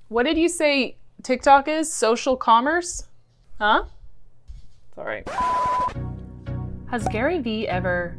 What did you say TikTok is? Social commerce? Huh? It's all right. Has Gary Vee ever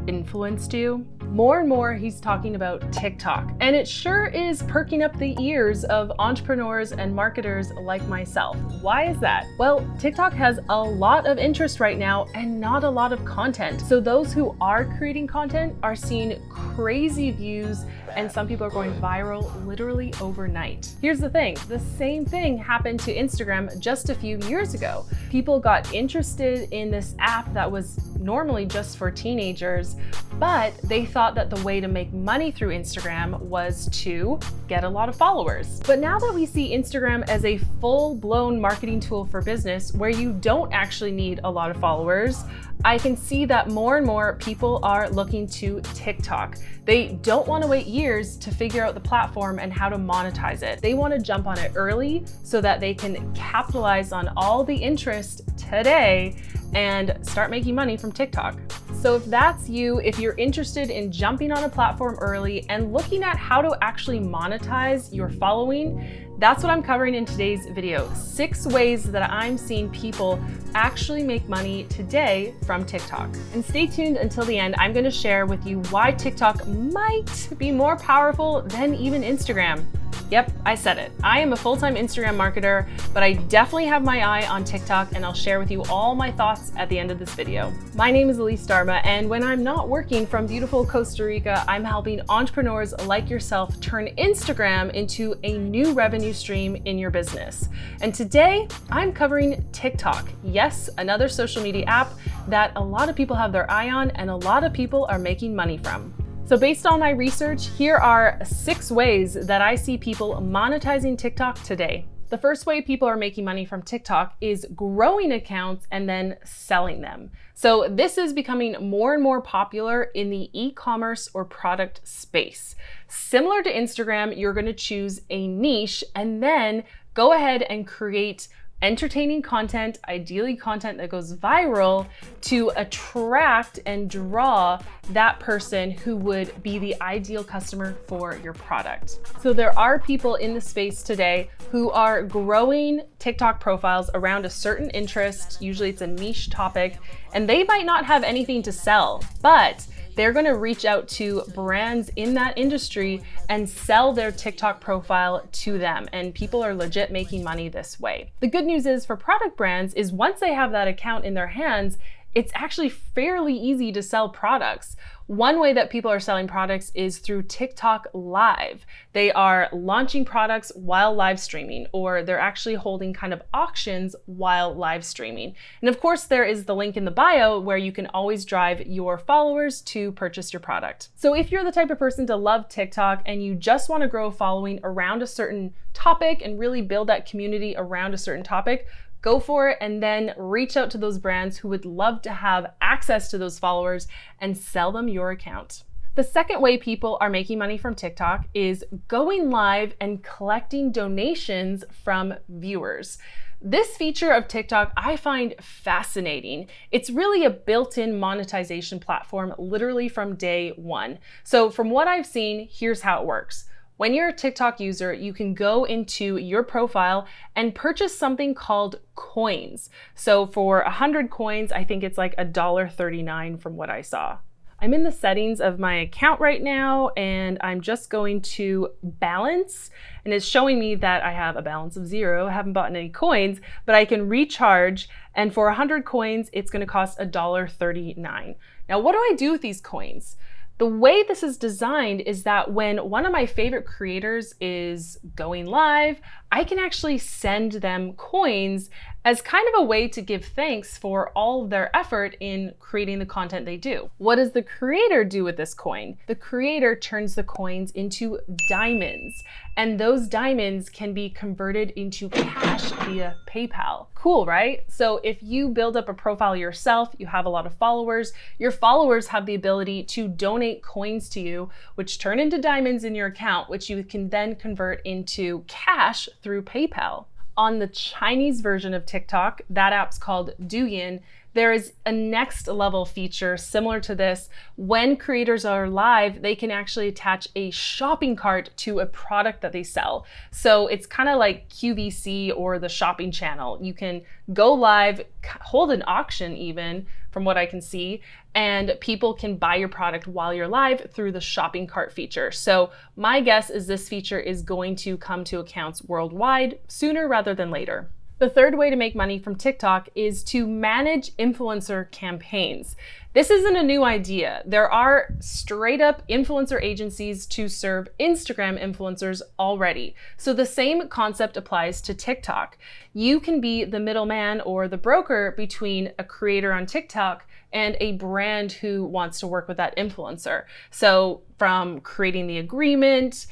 influenced you? More and more, he's talking about TikTok, and it sure is perking up the ears of entrepreneurs and marketers like myself. Why is that? Well, TikTok has a lot of interest right now and not a lot of content. So those who are creating content are seeing crazy views, and some people are going viral literally overnight. Here's the thing, the same thing happened to Instagram just a few years ago. People got interested in this app that was normally just for teenagers, but they thought that the way to make money through Instagram was to get a lot of followers. But now that we see Instagram as a full-blown marketing tool for business where you don't actually need a lot of followers, I can see that more and more people are looking to TikTok. They don't want to wait years to figure out the platform and how to monetize it. They want to jump on it early so that they can capitalize on all the interest today and start making money from TikTok. So if that's you, if you're interested in jumping on a platform early and looking at how to actually monetize your following, that's what I'm covering in today's video. 6 ways that I'm seeing people actually make money today from TikTok. And stay tuned until the end. I'm going to share with you why TikTok might be more powerful than even Instagram. Yep, I said it. I am a full-time Instagram marketer, but I definitely have my eye on TikTok, and I'll share with you all my thoughts at the end of this video. My name is Elise Dharma, and when I'm not working from beautiful Costa Rica, I'm helping entrepreneurs like yourself turn Instagram into a new revenue stream in your business. And today, I'm covering TikTok. Yes, another social media app that a lot of people have their eye on and a lot of people are making money from. So based on my research, here are 6 ways that I see people monetizing TikTok today. The first way people are making money from TikTok is growing accounts and then selling them. So this is becoming more and more popular in the e-commerce or product space. Similar to Instagram, you're going to choose a niche and then go ahead and create entertaining content, ideally content that goes viral, to attract and draw that person who would be the ideal customer for your product. So there are people in the space today who are growing TikTok profiles around a certain interest. Usually it's a niche topic, and they might not have anything to sell, but they're going to reach out to brands in that industry and sell their TikTok profile to them. And people are legit making money this way. The good news is for product brands is once they have that account in their hands, it's actually fairly easy to sell products. One way that people are selling products is through TikTok Live. They are launching products while live streaming, or they're actually holding kind of auctions while live streaming. And of course, there is the link in the bio where you can always drive your followers to purchase your product. So if you're the type of person to love TikTok and you just want to grow a following around a certain topic and really build that community around a certain topic, go for it and then reach out to those brands who would love to have access to those followers and sell them your account. The second way people are making money from TikTok is going live and collecting donations from viewers. This feature of TikTok I find fascinating. It's really a built-in monetization platform literally from day one. So from what I've seen, here's how it works. When you're a TikTok user, you can go into your profile and purchase something called coins. So for 100 coins, I think it's like $1.39 from what I saw. I'm in the settings of my account right now, and I'm just going to balance, and it's showing me that I have a balance of 0. I haven't bought any coins, but I can recharge, and for 100 coins, it's going to cost $1.39. Now, what do I do with these coins? The way this is designed is that when one of my favorite creators is going live, I can actually send them coins as kind of a way to give thanks for all of their effort in creating the content they do. What does the creator do with this coin? The creator turns the coins into diamonds, and those diamonds can be converted into cash via PayPal. Cool, right? So if you build up a profile yourself, you have a lot of followers, your followers have the ability to donate coins to you, which turn into diamonds in your account, which you can then convert into cash through PayPal. On the Chinese version of TikTok, that app's called Douyin, there is a next level feature similar to this. When creators are live, they can actually attach a shopping cart to a product that they sell. So it's kind of like QVC or the shopping channel. You can go live, hold an auction even, from what I can see, and people can buy your product while you're live through the shopping cart feature. So my guess is this feature is going to come to accounts worldwide sooner rather than later. The third way to make money from TikTok is to manage influencer campaigns. This isn't a new idea. There are straight up influencer agencies to serve Instagram influencers already. So the same concept applies to TikTok. You can be the middleman or the broker between a creator on TikTok and a brand who wants to work with that influencer. So from creating the agreement,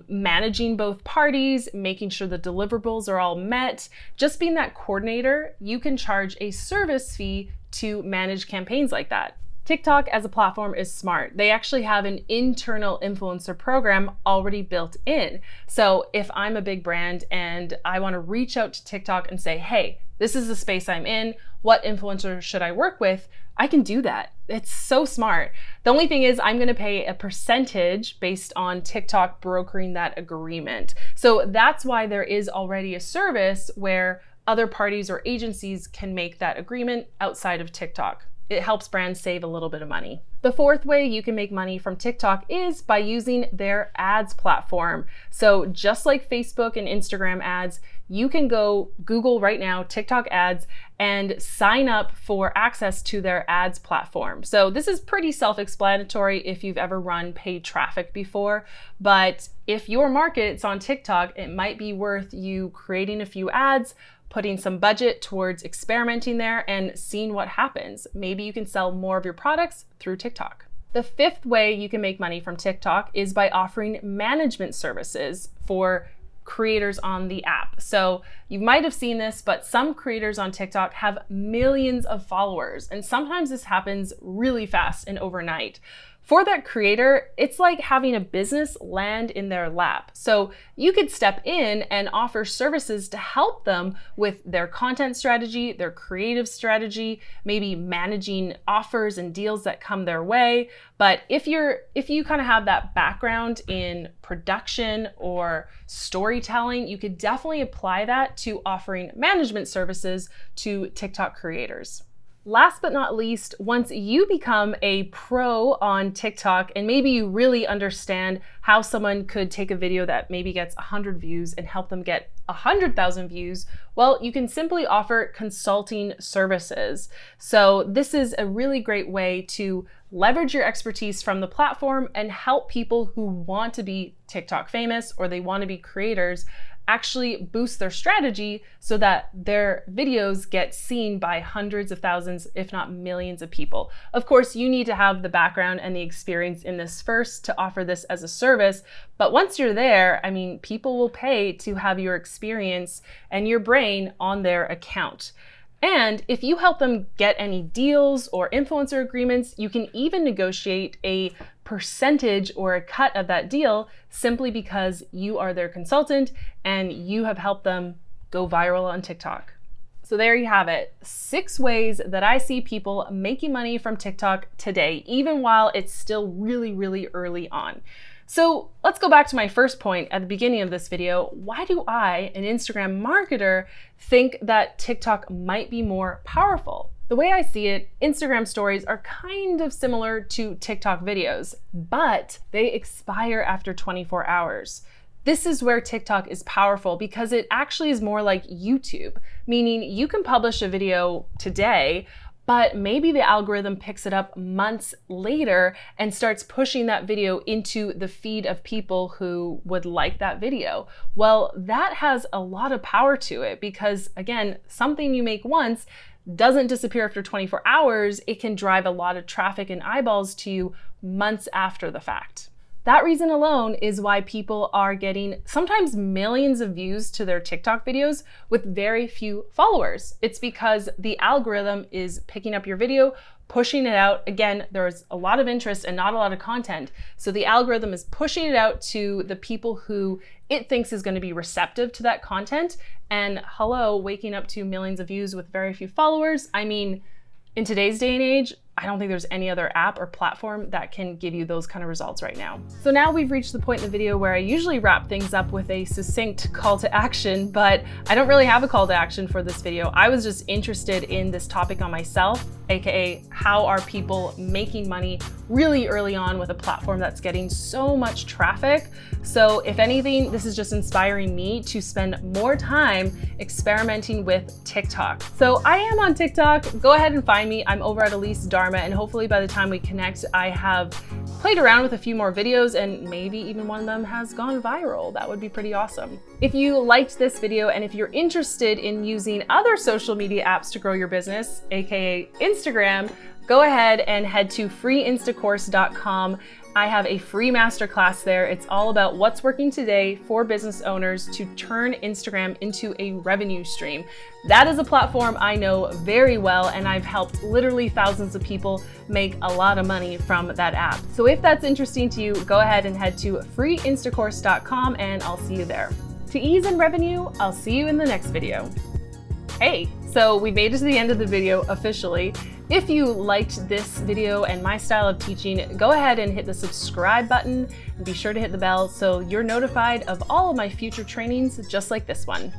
managing both parties, making sure the deliverables are all met, just being that coordinator, you can charge a service fee to manage campaigns like that. TikTok as a platform is smart. They actually have an internal influencer program already built in. So if I'm a big brand and I want to reach out to TikTok and say, hey, this is the space I'm in, what influencer should I work with? I can do that. It's so smart. The only thing is I'm going to pay a percentage based on TikTok brokering that agreement. So that's why there is already a service where other parties or agencies can make that agreement outside of TikTok. It helps brands save a little bit of money. The fourth way you can make money from TikTok is by using their ads platform. So just like Facebook and Instagram ads, you can go Google right now, TikTok ads, and sign up for access to their ads platform. So this is pretty self-explanatory if you've ever run paid traffic before, but if your market's on TikTok, it might be worth you creating a few ads, putting some budget towards experimenting there and seeing what happens. Maybe you can sell more of your products through TikTok. The fifth way you can make money from TikTok is by offering management services for creators on the app. So you might have seen this, but some creators on TikTok have millions of followers, and sometimes this happens really fast and overnight. For that creator, it's like having a business land in their lap. So you could step in and offer services to help them with their content strategy, their creative strategy, maybe managing offers and deals that come their way. But if you kind of have that background in production or storytelling, you could definitely apply that to offering management services to TikTok creators. Last but not least, once you become a pro on TikTok and maybe you really understand how someone could take a video that maybe gets 100 views and help them get 100,000 views, well, you can simply offer consulting services. So this is a really great way to leverage your expertise from the platform and help people who want to be TikTok famous or they want to be creators actually boost their strategy so that their videos get seen by hundreds of thousands, if not millions of people. Of course, you need to have the background and the experience in this first to offer this as a service. But once you're there, I mean, people will pay to have your experience and your brain on their account. And if you help them get any deals or influencer agreements, you can even negotiate a percentage or a cut of that deal simply because you are their consultant and you have helped them go viral on TikTok. So there you have it. 6 ways that I see people making money from TikTok today, even while it's still really, really early on. So let's go back to my first point at the beginning of this video. Why do I, an Instagram marketer, think that TikTok might be more powerful? The way I see it, Instagram stories are kind of similar to TikTok videos, but they expire after 24 hours. This is where TikTok is powerful because it actually is more like YouTube, meaning you can publish a video today, but maybe the algorithm picks it up months later and starts pushing that video into the feed of people who would like that video. Well, that has a lot of power to it because, again, something you make once doesn't disappear after 24 hours. It can drive a lot of traffic and eyeballs to you months after the fact. That reason alone is why people are getting sometimes millions of views to their TikTok videos with very few followers. It's because the algorithm is picking up your video, pushing it out. Again, there's a lot of interest and not a lot of content. So the algorithm is pushing it out to the people who it thinks is going to be receptive to that content. And hello, waking up to millions of views with very few followers. I mean, In today's day and age, I don't think there's any other app or platform that can give you those kind of results right now. So now we've reached the point in the video where I usually wrap things up with a succinct call to action, but I don't really have a call to action for this video. I was just interested in this topic on myself, aka how are people making money really early on with a platform that's getting so much traffic. So if anything, this is just inspiring me to spend more time experimenting with TikTok. So I am on TikTok. Go ahead and find me. I'm over at Elise Dharma, and hopefully by the time we connect, I have played around with a few more videos and maybe even one of them has gone viral. That would be pretty awesome. If you liked this video and if you're interested in using other social media apps to grow your business, aka Instagram, go ahead and head to freeinstacourse.com. I have a free masterclass there. It's all about what's working today for business owners to turn Instagram into a revenue stream. That is a platform I know very well, and I've helped literally thousands of people make a lot of money from that app. So if that's interesting to you, go ahead and head to freeinstacourse.com and I'll see you there. To ease in revenue, I'll see you in the next video. Hey, so we made it to the end of the video officially. If you liked this video and my style of teaching, go ahead and hit the subscribe button and be sure to hit the bell so you're notified of all of my future trainings just like this one.